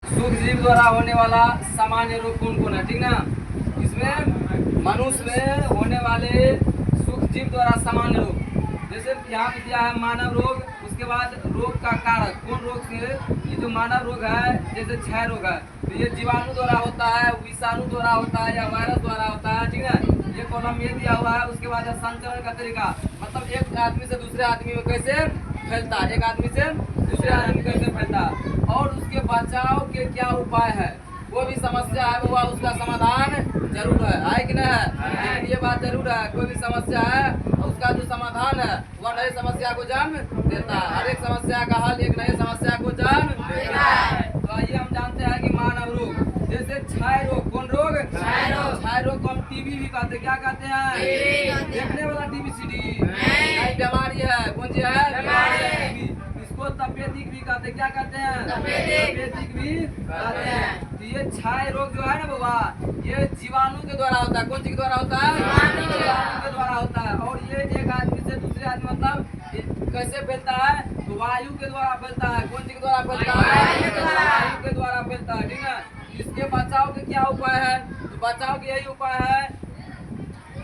सूक्ष्मजीव द्वारा होने वाला सामान्य रोग कौन कौन है, ठीक ना। इसमें मनुष्य में होने वाले सूक्ष्मजीव द्वारा सामान्य रोग, जैसे यहाँ पे दिया है मानव रोग, उसके बाद रोग का कारक कौन रोग से, ये जो मानव रोग है जैसे क्षय रोग है तो ये जीवाणु द्वारा होता है, विषाणु द्वारा होता है या वायरस द्वारा होता है, ठीक है। ये कॉलम ये दिया हुआ है। उसके बाद है संचरण का तरीका, मतलब एक आदमी से दूसरे आदमी में कैसे फैलता है, एक आदमी से दूसरे आदमी कैसे फैलता है, और उसके बचाव के क्या उपाय है। कोई भी समस्या है वो उसका समाधान जरूर है कि नहीं है। लेकिन ये बात जरूर है, कोई भी समस्या है उसका जो समाधान है वह नई समस्या को जन्म देता है। हर एक समस्या का हल एक नई समस्या को जन्म देता है। तो आइए हम जानते हैं कि मानव रोग, जैसे क्षय रोग, कौन रोग, क्षय रोग को हम टीबी भी कहते, क्या कहते हैं, देखने वाला टीबी सीडी बीमारी है, कौन सी है, इसको तपेदिक भी कहते, क्या कहते हैं, तपेदिक भी कहते हैं। तो ये क्षय रोग जो है ना बाबा, ये जीवाणु के द्वारा होता है, कौन सी के द्वारा होता है, जीवाणु के द्वारा होता है। और ये एक आदमी से दूसरे आदमी मतलब कैसे फैलता है, तो वायु के द्वारा फैलता है, कौन सी के द्वारा फैलता है, वायु के द्वारा फैलता है, ठीक है। इसके बचाव के क्या उपाय है, तो बचाव के यही उपाय है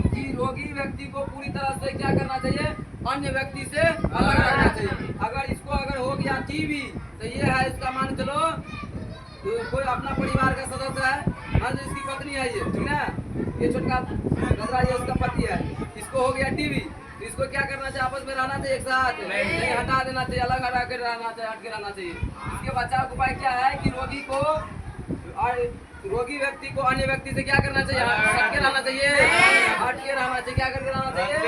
कि रोगी व्यक्ति को पूरी तरह से क्या करना चाहिए, अन्य व्यक्ति से अलग रखना चाहिए। अगर इसको हो गया टीबी तो ये है इसका, मान चलो तो कोई अपना परिवार का सदस्य है, मान लो इसकी पत्नी है ये, ठीक है, ये छोटका गदरा ये उसका पति है, इसको हो गया टीबी, तो इसको क्या करना चाहिए, आपस में रहना चाहिए एक साथ, नहीं हटा देना चाहिए, अलग हटा कर रहना चाहिए, हट के रहना चाहिए। इसके बचाव का उपाय क्या है कि रोगी को और रोगी व्यक्ति को अन्य व्यक्ति से क्या करना चाहिए, हट के रहना चाहिए, हट के रहना चाहिए, क्या करके रहना चाहिए,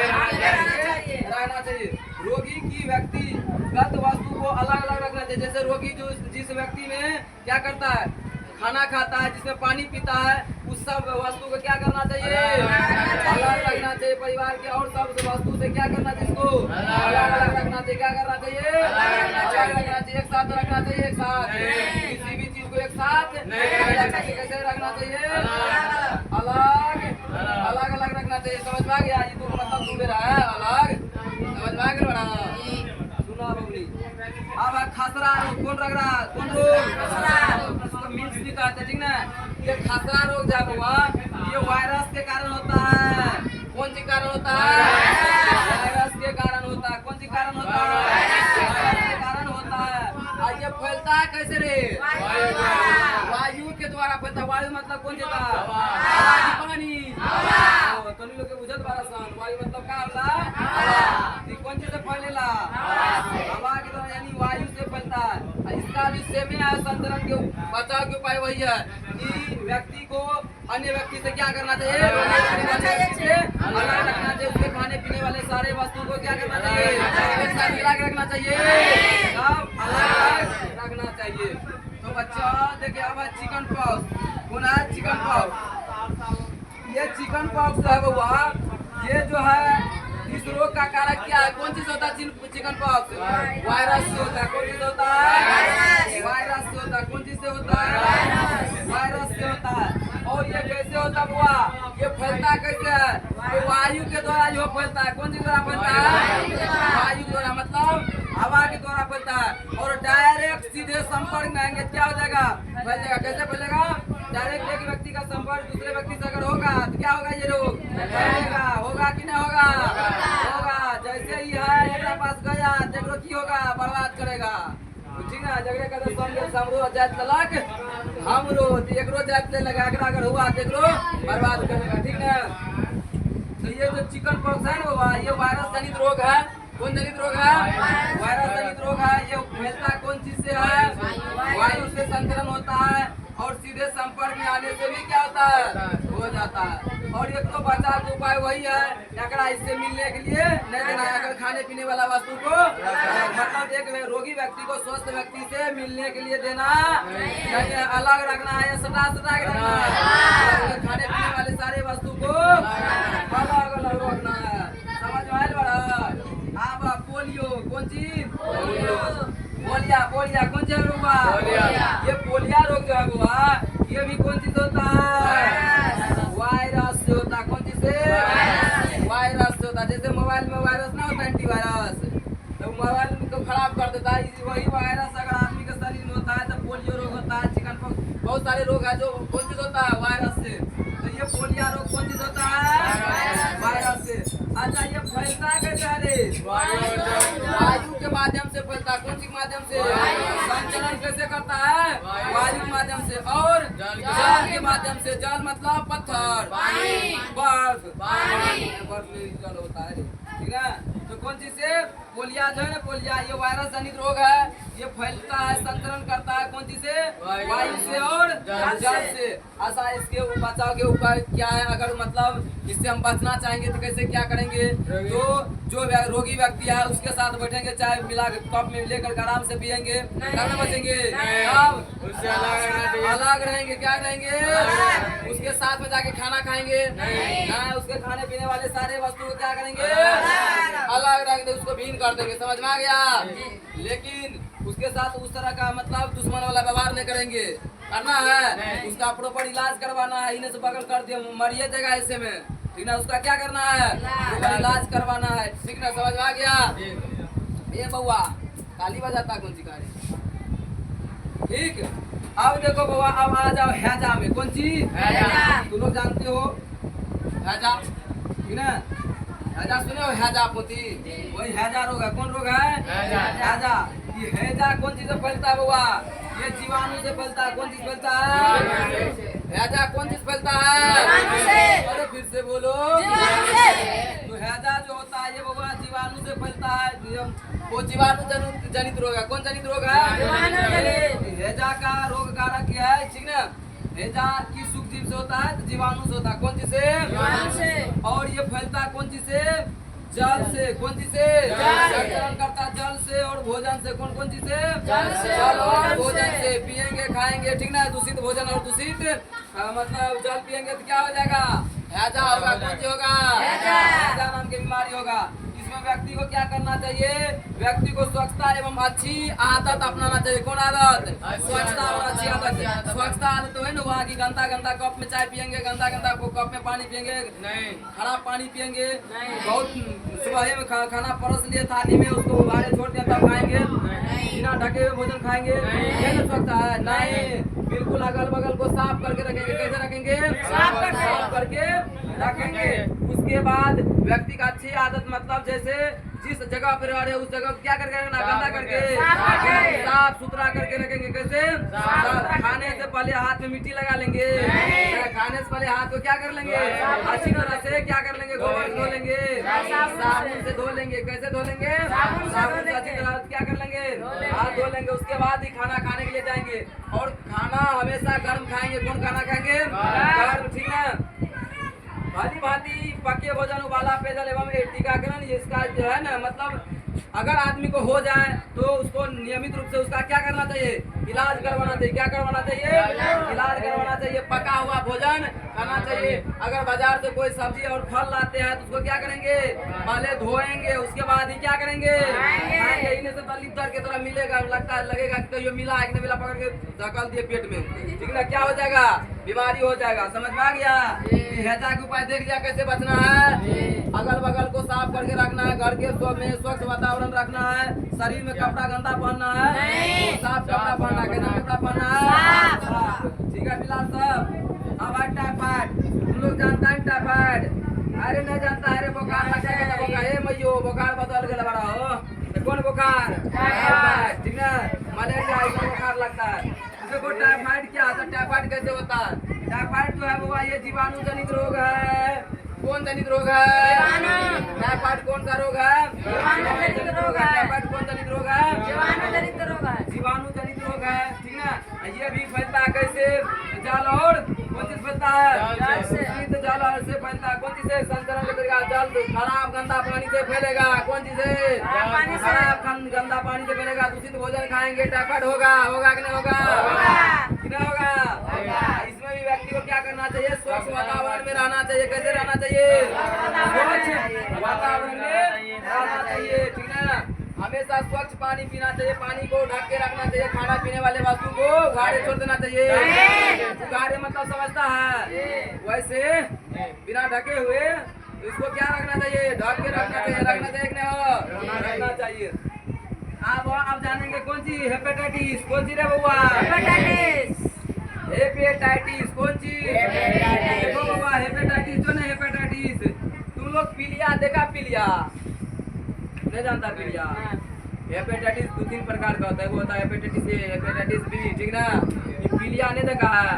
रहना चाहिए। रोगी की व्यक्तिगत वस्तु को अलग अलग रखना चाहिए। जैसे रोगी जो जिस व्यक्ति में क्या करता है, खाना खाता है, जिसमें पानी पीता है, उस सब वस्तु को क्या करना चाहिए, अलग रखना चाहिए। परिवार के और सब वस्तु से क्या करना चाहिए, इसको अलग अलग रखना चाहिए, क्या करना चाहिए, अलग रखना चाहिए, एक साथ रखना चाहिए, एक साथ किसी भी चीज को एक साथ कैसे रखना चाहिए, अलग अलग रखना चाहिए। समझ में आ गया, ये तो मतलब सुन रहा है, अलग समझ में आ गया बड़ा, सुना बबली। अब खसरा रोग कौन रख रहा, कौन रोग, मिल्स भी कहते, ठीक ना। ये खसरा रोग जब हुआ ये वायरस के कारण होता है, कौन सी कारण होता है, वायरस के कारण होता है, कौन सी कारण होता है, वायरस के कारण होता है। और ये फैलता है कैसे रे, वायु के द्वारा फैलता है। वायु मतलब कौन सी था, पानी, तो लोग के बुझत बारा सन, वायु मतलब क्या होला, कौन चीज से फैलेला, हवा के द्वारा, यानी वायु से फैलता है। इसका भी सेम है, संचरण के बचाव के उपाय वही है कि व्यक्ति को अन्य व्यक्ति से क्या करना चाहिए, अलग रखना चाहिए। उसके खाने पीने वाले सारे वस्तु को क्या करना चाहिए, एक साथ मिला के रखना चाहिए, सब अलग रखना चाहिए। तो बच्चा देखिए अब चिकन पॉक्स, कौन है चिकन पॉक्स, ये चिकन पॉक्स है बउआ, ये जो है इस रोग का कारक क्या है, कौन चीज होता है चिकन पॉक्स, वायरस से होता है, कौन चीज होता है, वायरस से होता है, कौन चीज से होता है, वायरस से होता है। और ये कैसे होता है बुआ, ये फैलता कैसे है, तो वायु के द्वारा जो फैलता है, कौन चीज द्वारा फैलता है, वायु द्वारा, मतलब हवा के द्वारा फैलता है। और डायरेक्ट सीधे संपर्क में आएंगे क्या हो जाएगा, फैल जाएगा। कैसे फैलेगा, डायरेक्ट एक व्यक्ति का संपर्क दूसरे व्यक्ति से अगर होगा तो क्या होगा, ये रोग फैलेगा, होगा कि नहीं होगा, होगा। जैसे ही है एक पास गया जगरो की होगा, बर्बाद करेगा, ठीक है। जगरे का समरो जात ललक हमरो, एकरो जात ले लगा, अगर हुआ एकरो बर्बाद करेगा, ठीक है। तो ये जो चिकन पॉक्स है ना बाबा, ये वायरस जनित रोग है, कौन जनित रोग है, वायरस जनित रोग है। ये फैलता कौन चीज से है, वायु से संचरण होता है, और सीधे संपर्क में आने से भी क्या होता है, हो जाता है। और एक तो बचाव का उपाय वही है, एकरा इससे मिलने के लिए नहीं देना है, अगर खाने पीने वाला वस्तु को, मतलब एक रोगी व्यक्ति को स्वस्थ व्यक्ति से मिलने के लिए देना नहीं है, अलग रखना है, सटा सटा के रखना है। खाने पीने वाले सारे वस्तु को अलग अलग रखना है, समझ में आया बड़ा। अब पोलियो, कौन चीज, पोलिया, पोलिया कौन सा रोग हुआ, ये पोलिया रोग जो है हुआ, ये भी कौन चीज होता है, वायरस से होता है, कौन चीज से, वायरस से होता है। जैसे मोबाइल में वायरस ना होता है, एंटीवायरस, तो मोबाइल को खराब कर देता है, वही वायरस अगर आदमी के शरीर में होता है तो पोलियो रोग होता है, चिकन पॉक्स बहुत सारे रोग है जो कौन चीज होता है, वायरस से। तो ये पोलिया रोग कौन चीज होता है, वायरस से। अच्छा ये फैलता कैसे है रे, वायु के माध्यम से फैलता है। कौन सी माध्यम से, संचलन कैसे करता है, वायु के माध्यम से। और जल के माध्यम से। जल मतलब पत्थर, बर्फ, बर्फ में जल होता है, ठीक है। तो कौन चीज से, पोलिया जो है ना, पोलिया ये वायरस जनित रोग है। ये फैलता है, संचरण करता है कौन चीज से, वायु से और जल से। ऐसा इसके बचाव के उपाय क्या है, अगर मतलब इससे हम बचना चाहेंगे तो कैसे क्या करेंगे। तो जो रोगी व्यक्ति है उसके साथ बैठेंगे, चाय मिला कप में लेकर आराम से पियेंगे, तब बचेंगे। अब उससे अलग रहेंगे, क्या रहेंगे, उसके साथ में जाके खाना खाएंगे ना, उसके खाने पीने वाले सारे वस्तु को क्या करेंगे, अलग रख दे, उसको भीन कर देंगे। समझ में आ गया। लेकिन उसके साथ उस तरह का मतलब दुश्मन वाला व्यवहार नहीं करेंगे, करना है उसका प्रॉपर इलाज करवाना है। इन्हें से बगल कर दिया मरिए देगा ऐसे में, ठीक ना। उसका क्या करना है, इलाज करवाना है, ठीक ना। समझ में आ गया। ये बउआ ताली बजाता कौन सी गाड़ी, ठीक। अब देखो बउआ, अब आ जाओ हैजा में। कौन सी, तुम लोग जानते हो हैजा, ठीक ना। हैजा सुने हो, हैजा पोती, वही हैजा रोग है। कौन रोग है, हैजा। ये हैजा कौन चीज से फैलता है बउआ, ये जीवाणु से फैलता है। कौन चीज फैलता है, हैजा कौन चीज फैलता है, अरे फिर से बोलो। तो हैजा जो होता है ये बउआ जीवाणु से फैलता है। वो जीवाणु जनित रोग है। कौन जनित रोग है, हैजा का रोग कारक क्या है, ठीक ना। हैजा की सूक्ष्म जीव से होता है, तो जीवाणु से होता है। कौन चीज से, और ये फैलता कौन चीज से, जल से। कौन चीज से, संचरण करता जल से और भोजन से। कौन कौन चीज से, जल और भोजन से। पियेंगे खाएंगे, ठीक ना। दूषित भोजन और दूषित मतलब जल पियेंगे तो क्या हो जाएगा, हैजा होगा। कौन सी होगा, हैजा नाम की बीमारी होगा। इसमें व्यक्ति को क्या करना चाहिए, व्यक्ति को स्वच्छता एवं अच्छी आदत अपनाना चाहिए। कौन आदत, स्वच्छता और अच्छी आदत। स्वच्छता आदत तो है ना वहाँ की, गंदा गंदा कप में चाय पियेंगे, गंदा गंदा कप में पानी पियेंगे नहीं, खराब पानी पियेंगे बहुत। सुबह में खाना परोस लिए थाली में, उसको उबाले छोड़ दिया तब खाएंगे, बिना ढके हुए भोजन खाएंगे, ये ना स्वच्छता है नहीं। बिल्कुल अगल बगल को साफ करके रखेंगे। कैसे रखेंगे, साफ करके रखेंगे। उसके बाद व्यक्ति का अच्छी आदत मतलब जैसे जिस जगह पर रह रहे उस जगह क्या करके रखना, गंदा करके साफ सुथरा करके रखेंगे। कैसे, खाने से पहले हाथ में मिट्टी लगा लेंगे, खाने से पहले हाथ को क्या कर लेंगे, अच्छी तरह से क्या कर लेंगे, गोबर धो लेंगे, साबुन से धो लेंगे। कैसे धो लेंगे, साबुन से अच्छी तरह क्या कर लेंगे, हाथ धो लेंगे। उसके बाद ही खाना खाने के लिए जाएंगे। और खाना हमेशा गर्म खाएंगे। कौन खाना खाएंगे, गर्म, ठीक है। भांति भांति पके भोजन, उबाला पेयजल एवं टीकाकरण, इसका जो है ना मतलब अगर आदमी को हो जाए तो उसको नियमित रूप से उसका क्या करना चाहिए, इलाज करवाना चाहिए। क्या करवाना चाहिए, इलाज करवाना चाहिए। पका हुआ भोजन खाना चाहिए। अगर बाजार से कोई सब्जी और फल लाते हैं तो उसको क्या करेंगे, पहले धोएंगे, उसके बाद ही क्या करेंगे, खाएंगे। इन्हें से तकलीफ दर्द की तरह मिलेगा, लगेगा कि तो ये मिला है कि नहीं मिला, पकड़ के धकल दिए पेट में, ठीक ना, क्या हो जाएगा, बीमारी हो जाएगा। समझ में आ गया। हैजा के उपाय देख लिया कैसे बचना है। अगल बगल को साफ करके रखना है, घर के स्वच्छ वातावरण रखना है, शरीर में कपड़ा गंदा पहनना है, साफ कपड़ा पहनना है। कैसा कपड़ा पहनना है, ठीक है बिलाल साहब। अब टाइफाइड, तुम लोग जानता है टाइफाइड, अरे नहीं जानता है, बुखार लग जाएगा, बुखार है मैयो, बुखार बदल गया बड़ा हो। कौन बुखार, टाइफाइड, ठीक है। मलेरिया इसमें बुखार लगता है। देखो टाइफाइड क्या होता है, टाइफाइड कैसे होता है। टाइफाइड जो है वो ये जीवाणु जनित रोग है। कौन जनित रोग है, टाइफाइड कौन सा रोग है, जीवाणु जनित रोग है। टाइफाइड कौन जनित रोग है, जीवाणु जनित रोग है, जीवाणु जनित रोग है, ठीक ना। ये भी फैलता है कैसे, जल और कौन चीज फैलता है, जल से फैलता है। कौन चीज से, संचरण करेगा, जल खराब गंदा पानी से फैलेगा। कौन चीज से, खराब गंदा पानी से फैलेगा। दूषित भोजन खाएंगे, टाइफाइड होगा, होगा कि नहीं होगा, कि नहीं होगा। इसमें भी व्यक्ति को क्या करना चाहिए, स्वच्छ वातावरण में रहना चाहिए। कैसे रहना चाहिए, स्वच्छ वातावरण में रहना चाहिए, ठीक है। हमेशा स्वच्छ पानी पीना चाहिए, पानी को ढक के रखना चाहिए। खाना पीने वाले वस्तु को उघाड़े छोड़ देना चाहिए। उघाड़े मतलब समझता है, वैसे बिना ढके हुए इसको क्या रखना चाहिए, ढक के रखना चाहिए। रखना चाहिए कि नहीं, रखना चाहिए। अब जानेंगे कौन सी हेपेटाइटिस, कौन सी रे बउआ, हेपेटाइटिस। एक हेपेटाइटिस। कौन चीज? देखो बाबा, हेपेटाइटिस जो ना, हेपेटाइटिस तुम लोग पीलिया देखा? पीलिया नहीं जानता? पीलिया हेपेटाइटिस 2-3 प्रकार का होता है। वो होता है हेपेटाइटिस ए, हेपेटाइटिस बी, ठीक ना। ये पीलिया नहीं देखा है?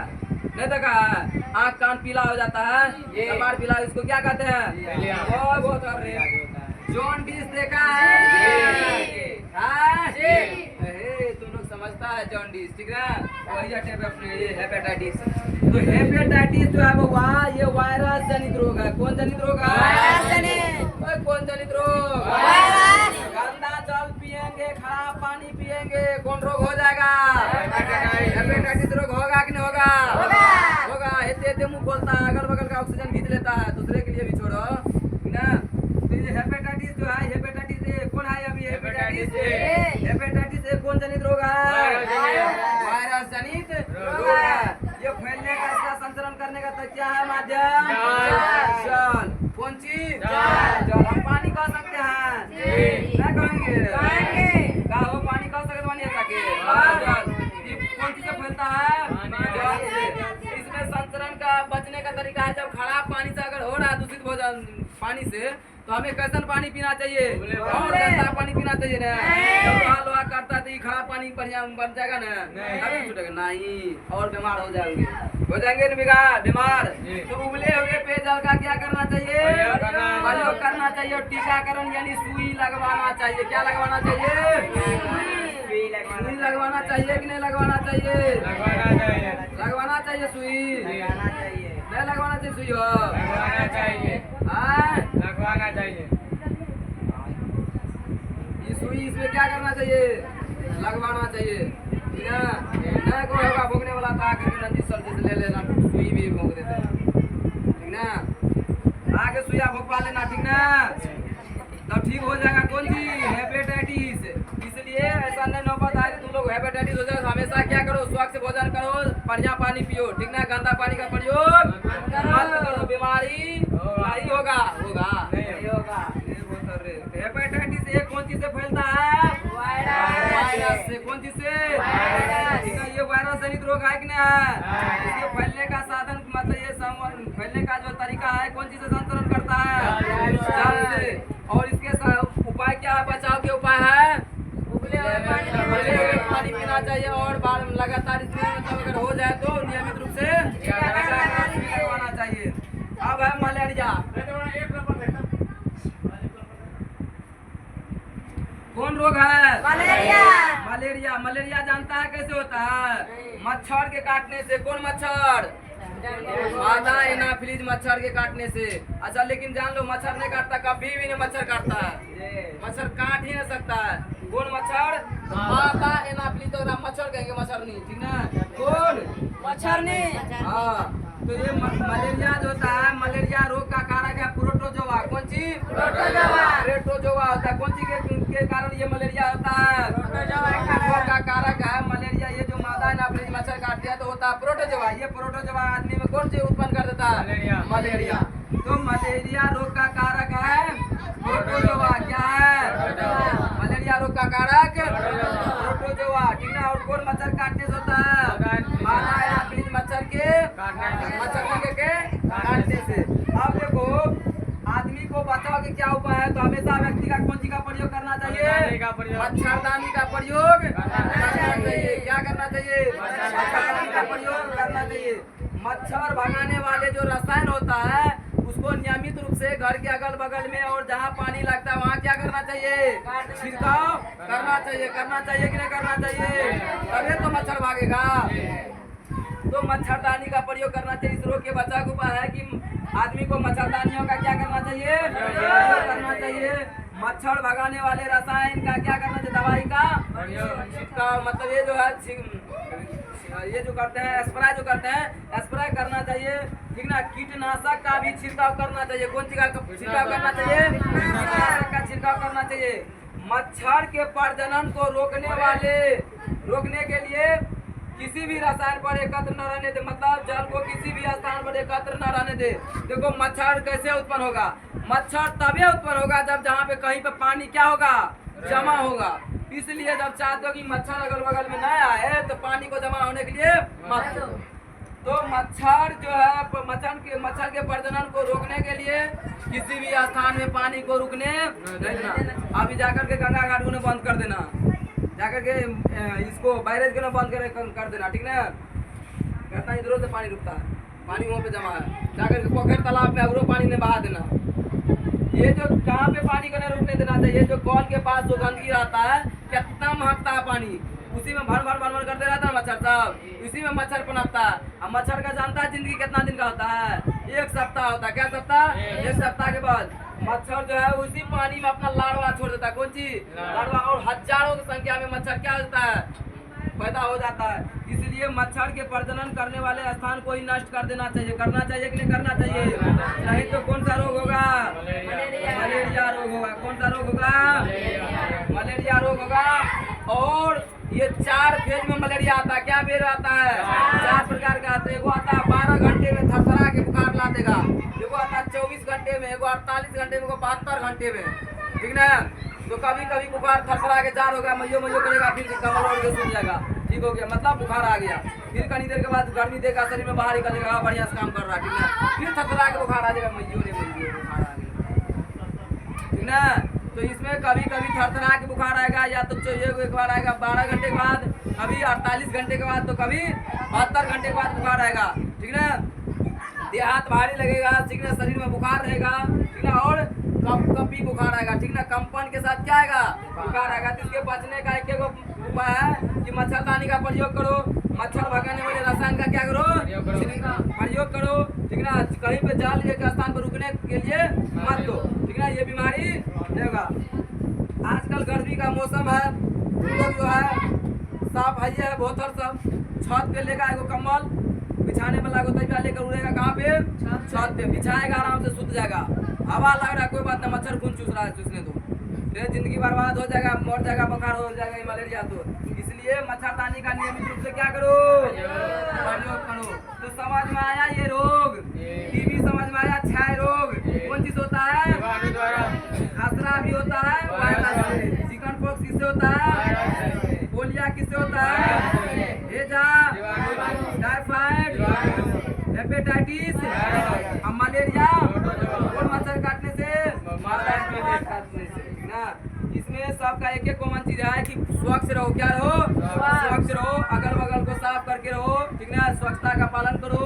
नहीं देखा है? आँख कान पीला हो जाता है, कपार पीला, इसको क्या कहते हैं? बहुत जॉन्डिस देखा है? तुम लोग समझता है जॉन्डिस, ठीक ना। वही अपने ये हेपेटाइटिस। तो हेपेटाइटिस जो है वो ये वायरस जनित रोग है। कौन जनित रोग है? कौन जनित रोग? गंदा जल पिएंगे, खराब पानी पिएंगे, कौन रोग हो जाएगा? हेपेटाइटिस रोग होगा कि नहीं होगा? होगा। हेते मुंह खोलता है, अगल बगल का ऑक्सीजन खींच लेता है, दूसरे के लिए भी छोड़ो, ठीक ना। तो ये हेपेटाइटिस जो है, हेपेटाइटिस ए कौन है अभी? Hepatitis A. हेपेटाइटिस ए कौन जनित रोग है? वायरस जनित रोग है। ये फैलने का, इसका संचरण करने का क्या है माध्यम? जल। कौन चीज? जल। हम पानी कह सकते हैं? क्या कहेंगे? क्या वो पानी कह सकते? पानी है के जल। ये कौन चीज से फैलता है? जल से। इसमें संचरण का बचने का तरीका है, जब खराब पानी से अगर हो रहा है दूषित भोजन पानी से, तो हमें कैसन पानी पीना चाहिए? और गंदा पानी पीना चाहिए ना। जब लोहा करता है तो ये खराब पानी बढ़िया बन जाएगा ना, कभी छूटेगा नहीं, और बीमार हो जाएंगे ना बीमार। तो उबले हुए पेयजल का क्या करना चाहिए? प्रयोग करना चाहिए। और टीकाकरण यानी सुई लगवाना चाहिए। क्या लगवाना चाहिए? सुई लगवाना चाहिए कि नहीं लगवाना चाहिए? लगवाना चाहिए सुई। नहीं लगवाना चाहिए सुई? लगवाना चाहिए। ये सुई इसमें क्या करना चाहिए? लगवाना चाहिए, ठीक ना। नहीं कोई होगा भोगने वाला तो आकर के नंदी सर जैसे ले लेना, सुई भी भोग देते हैं, ठीक ना। आगे सुइया भोगवा लेना, ठीक ना, तब ठीक हो जाएगा। कौन सी? हेपेटाइटिस। इसलिए ऐसा नहीं नौबत आए तुम लोग हेपेटाइटिस हो जाए, हमेशा क्या करो? स्वच्छ भोजन करो, बढ़िया पानी पियो, ठीक ना। गंदा पानी का प्रयोग मत करो, बीमारी नहीं होगा। हेपेटाइटिस ए कौन चीज से फैलता है? वायरस से। कौन चीज से? ठीक है, ये वायरस जनित रोग है कि नहीं है? इसके फैलने का साधन मतलब ये फैलने का जो तरीका है, कौन चीज से संचरण करता है? जल से। और इसके उपाय क्या है? बचाव के उपाय है उबले हुए पानी पीना चाहिए, और बार लगातार इसमें मतलब अगर हो जाए तो नियमित रूप से लगवाना चाहिए। अब है मलेरिया। कौन रोग है? मलेरिया जानता है कैसे होता है? मच्छर के काटने से। कौन मच्छर? मादा एनाफिलीज मच्छर के काटने से। अच्छा, लेकिन जान लो मच्छर नहीं काटता, कभी भी नहीं मच्छर काटता है, मच्छर काट ही नहीं सकता है। कौन मच्छर? मादा एनाफिलीज। तो मच्छर कहेंगे, मच्छर नहीं, ठीक ना। कौन? मच्छर नहीं। हाँ, तो ये मलेरिया जो होता है, मलेरिया रोग का कारक है प्रोटोजोआ। कौन चीज? प्रोटोजोआ होता है। कौन चीज के कारण ये मलेरिया होता है? रोग का कारक है मलेरिया। ये जो मादा एनाफिलीज मच्छर काटते हैं तो होता है प्रोटोजोआ। ये प्रोटोजोआ आदमी में कौन चीज उत्पन्न कर देता है? मलेरिया। तो मलेरिया रोग का कारक है प्रोटोजोआ। क्या है? मलेरिया रोग का कारक प्रोटोजोआ, ठीक ना। और कौन मच्छर काटने से होता है? मादा एनाफिलीज मच्छर के काटने से। अब देखो, आदमी को बचाव के क्या उपाय है? तो हमेशा व्यक्ति का कौन चीज का प्रयोग करना चाहिए? मच्छरदानी का प्रयोग करना चाहिए। क्या करना चाहिए? मच्छरदानी का प्रयोग करना चाहिए। मच्छर भगाने वाले जो रसायन होता है उसको नियमित रूप से घर के अगल बगल में और जहाँ पानी लगता है वहाँ क्या करना चाहिए? छिड़काव करना चाहिए। करना चाहिए कि नहीं करना चाहिए? तभी तो मच्छर भागेगा। तो मच्छरदानी का प्रयोग करना चाहिए। इस रोग के बचाव का उपाय है कि आदमी को मच्छरदानियों का क्या करना चाहिए? प्रयोग करना चाहिए। मच्छर भगाने वाले रसायन का क्या करना चाहिए? दवाई का छिड़काव, मतलब ये जो है ये जो करते हैं स्प्रे, जो करते हैं स्प्रे करना चाहिए, ठीक ना। कीटनाशक का भी छिड़काव करना चाहिए। कौन चीज का छिड़काव करना चाहिए? कीटनाशक का छिड़काव करना चाहिए। मच्छर के प्रजनन को रोकने के लिए किसी भी रसायन पर एकत्र न रहने दे, मतलब जल को किसी भी स्थान पर एकत्र न रहने दे। देखो मच्छर कैसे उत्पन्न होगा? मच्छर तभी उत्पन्न होगा जब जहाँ पे कहीं पे पानी क्या होगा? जमा होगा। इसलिए जब चाहते हो कि मच्छर अगल बगल में न आए तो पानी को जमा होने के लिए मत दो। मच्छर जो है मच्छर के प्रजनन को रोकने के लिए किसी भी स्थान में पानी को रुकने नहीं देना। अभी जाकर के गंगा घाट को न बंद कर देना, जाकर के इसको बैरेज को न बंद कर देना, ठीक ना। कहता इधरों से पानी रुकता है, पानी वहाँ पे जमा है, जाकर के पोखर तालाब में अगरो पानी में बहा देना। ये जो कहाँ पे पानी को नहीं रुकने देना चाहिए, जो कॉल के पास जो गंदगी रहता है, कितना महकता है पानी, उसी में भर करते रहता है मच्छर साहब, इसी में मच्छर पनपता है। अब मच्छर का जानता है जिंदगी कितना दिन का होता है, 1 सप्ताह होता है। क्या सप्ताह? 1 सप्ताह के बाद मच्छर जो है उसी पानी में अपना लार्वा छोड़ देता है। कौन चीज? लार्वा। और हजारों की संख्या में मच्छर क्या होता है, पैदा हो जाता है। इसलिए मच्छर के प्रजनन करने वाले स्थान को ही नष्ट कर देना चाहिए। करना चाहिए कि नहीं करना चाहिए? नहीं तो कौन सा रोग होगा? मलेरिया रोग होगा। कौन सा रोग होगा? मलेरिया रोग होगा। और ये 4 फेज में मलेरिया आता है। क्या फेज आता है? 4 प्रकार का आता है। एगो आता है 12 घंटे में थरथरा के बुखार ला देगा, एगो आता है 24 घंटे में, एगो 48 घंटे में, एगो 72 घंटे में, ठीक ना। तो कभी कभी बुखार थरथरा के जार होगा, मइयो करेगा, फिर कमर ओढ़ के सूख जाएगा, ठीक हो गया, मतलब बुखार आ गया। फिर कनी देर के बाद गर्मी देगा, शरीर में बाहर निकलेगा, बढ़िया से काम कर रहा है, ठीक ना। फिर थरथरा के बुखार आ जाएगा, मइयो बुखार आ गया, ठीक ना। तो इसमें कभी कभी थरथरा के बुखार आएगा, या तो एक बार आएगा 12 घंटे के बाद, कभी 48 घंटे के बाद, तो कभी 72 घंटे के बाद बुखार आएगा, ठीक ना। देह हाथ भारी लगेगा, ठीक ना, शरीर में बुखार रहेगा, ठीक ना। और कभी बुखार आएगा, ठीक ना। कंपन के साथ क्या आएगा? बुखार आएगा। तो इसके बचने का एक उपाय है कि मच्छरदानी का प्रयोग करो, मच्छर भगाने वाले रसायन का क्या करो? प्रयोग करो, ठीक ना। कहीं पे जाल एक स्थान पर रुकने के लिए मत दो, ठीक ना, ये बीमारी देगा। आजकल गर्मी का मौसम है, लोग जो है साफ है बोतल सब छत पे लेगा, एगो कम्बल बिछाने वाला को तैयार लेकर उड़ेगा, कहाँ पे? छत पे बिछाएगा, आराम से सुत जाएगा। हवा लग रहा है, कोई बात नहीं, मच्छर खून चूस रहा है, चूसने दो, फिर जिंदगी बर्बाद हो जाएगा, मर जाएगा, बुखार हो जाएगा, मलेरिया। तो इसलिए मच्छरदानी का नियमित रूप से क्या करो? प्रयोग करो। तो समझ में आया ये रोग? टीबी समझ में आया? क्षय रोग कौन चीज होता है? खसरा भी होता है वायरस से। चिकन पॉक्स किससे होता है? पोलिया किससे होता है? हेजा, टाइफाइड, हेपेटाइटिस, मलेरिया और मच्छर काटने से ना। इसमें सबका एक कॉमन चीज है कि स्वच्छ रहो। क्या रहो? स्वच्छ रहो, अगल बगल को साफ करके रहो, ठीक ना। स्वच्छता का पालन करो,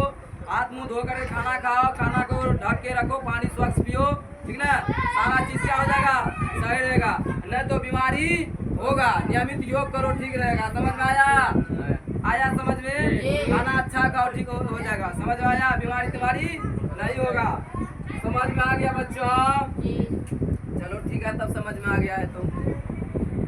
हाथ मुंह धो कर खाना खाओ, खाना को ढक के रखो, पानी स्वच्छ पियो, ठीक ना। सारा चीज क्या हो जाएगा? सही रहेगा, नहीं तो बीमारी होगा। नियमित योग करो, ठीक रहेगा। समझ में आया समझ में? खाना अच्छा खाओ, ठीक हो जाएगा। समझ में आया? बीमारी तुम्हारी नहीं होगा। समझ में आ गया बच्चों? चलो ठीक है, तब समझ में आ गया है तो